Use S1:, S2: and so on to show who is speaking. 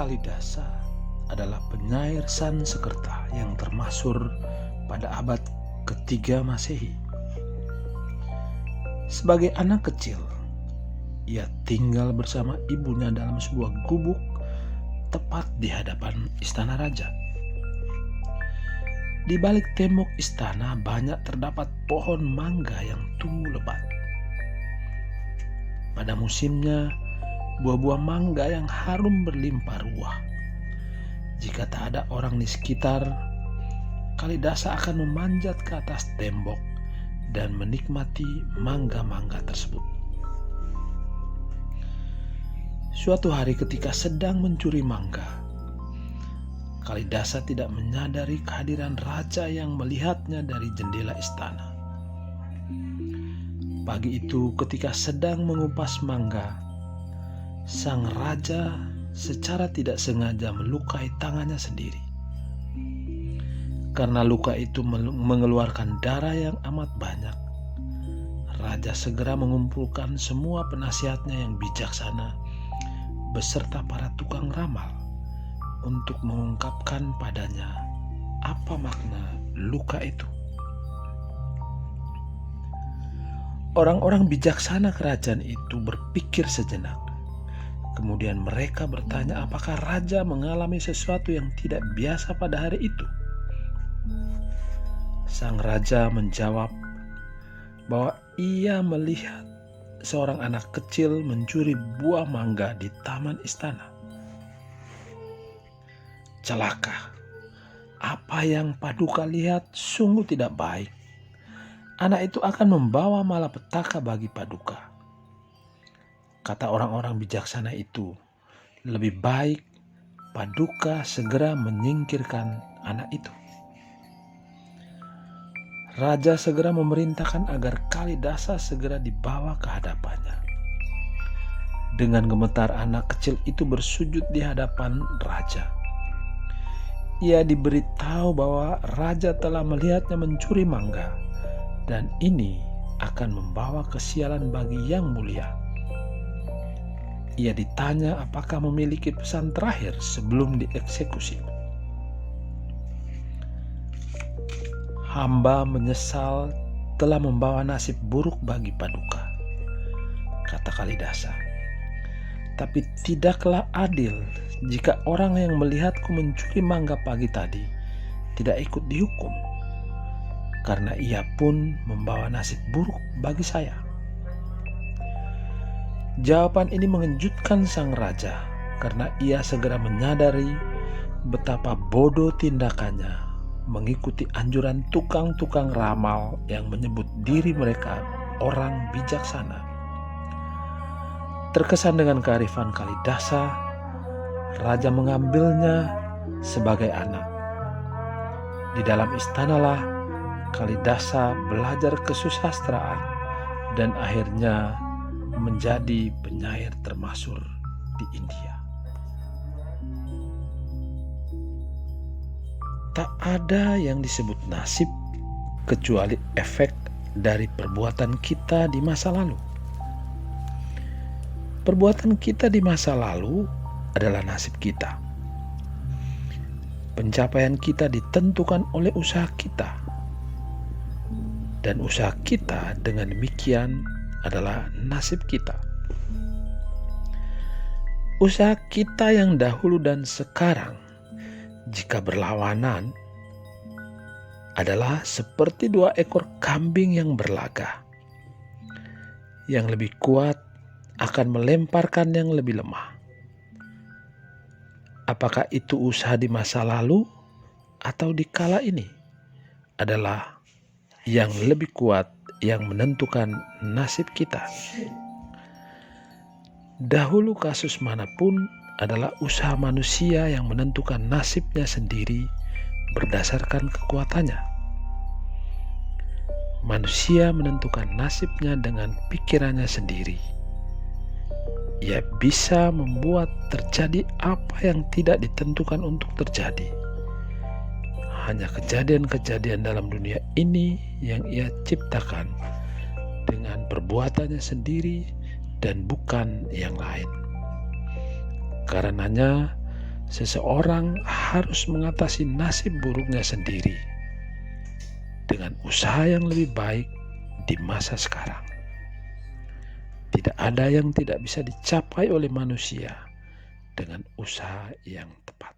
S1: Kalidasa adalah penyair Sanskerta yang termasyhur pada abad ketiga Masehi. Sebagai anak kecil, ia tinggal bersama ibunya dalam sebuah gubuk tepat di hadapan istana raja. Di balik tembok istana banyak terdapat pohon mangga yang tumbuh lebat. Pada musimnya, buah-buah mangga yang harum berlimpah ruah. Jika tak ada orang di sekitar, Kalidasa akan memanjat ke atas tembok dan menikmati mangga-mangga tersebut. Suatu hari ketika sedang mencuri mangga, Kalidasa tidak menyadari kehadiran raja yang melihatnya dari jendela istana. Pagi itu ketika sedang mengupas mangga, sang raja secara tidak sengaja melukai tangannya sendiri. Karena luka itu mengeluarkan darah yang amat banyak, raja segera mengumpulkan semua penasihatnya yang bijaksana beserta para tukang ramal untuk mengungkapkan padanya apa makna luka itu. Orang-orang bijaksana kerajaan itu berpikir sejenak. Kemudian mereka bertanya apakah raja mengalami sesuatu yang tidak biasa pada hari itu. Sang raja menjawab bahwa ia melihat seorang anak kecil mencuri buah mangga di taman istana. Celaka, apa yang Paduka lihat sungguh tidak baik. Anak itu akan membawa malapetaka bagi Paduka. Kata orang-orang bijaksana itu, lebih baik Paduka segera menyingkirkan anak itu. Raja segera memerintahkan agar Kalidasa segera dibawa ke hadapannya. Dengan gemetar anak kecil itu bersujud di hadapan raja. Ia diberitahu bahwa raja telah melihatnya mencuri mangga, dan ini akan membawa kesialan bagi yang mulia. Ia ditanya apakah memiliki pesan terakhir sebelum dieksekusi. Hamba menyesal telah membawa nasib buruk bagi Paduka, kata Kalidasa. Tapi tidaklah adil jika orang yang melihatku mencuri mangga pagi tadi tidak ikut dihukum, karena ia pun membawa nasib buruk bagi saya. Jawaban ini mengejutkan sang raja karena ia segera menyadari betapa bodoh tindakannya mengikuti anjuran tukang-tukang ramal yang menyebut diri mereka orang bijaksana. Terkesan dengan kearifan Kalidasa, raja mengambilnya sebagai anak. Di dalam istanalah Kalidasa belajar kesusastraan dan akhirnya menjadi penyair termasyhur di India. Tak ada yang disebut nasib kecuali efek dari perbuatan kita di masa lalu. Perbuatan kita di masa lalu adalah nasib kita. Pencapaian kita ditentukan oleh usaha kita. Dan usaha kita dengan demikian adalah nasib kita. Usaha kita yang dahulu dan sekarang, jika berlawanan, adalah seperti dua ekor kambing yang berlaga. Yang lebih kuat akan melemparkan yang lebih lemah. Apakah itu usaha di masa lalu atau di kala ini? Adalah yang lebih kuat yang menentukan nasib kita. Dahulu kasus manapun adalah usaha manusia yang menentukan nasibnya sendiri berdasarkan kekuatannya. Manusia menentukan nasibnya dengan pikirannya sendiri. Ia bisa membuat terjadi apa yang tidak ditentukan untuk terjadi. Hanya kejadian-kejadian dalam dunia ini yang ia ciptakan dengan perbuatannya sendiri dan bukan yang lain. Karenanya seseorang harus mengatasi nasib buruknya sendiri dengan usaha yang lebih baik di masa sekarang. Tidak ada yang tidak bisa dicapai oleh manusia dengan usaha yang tepat.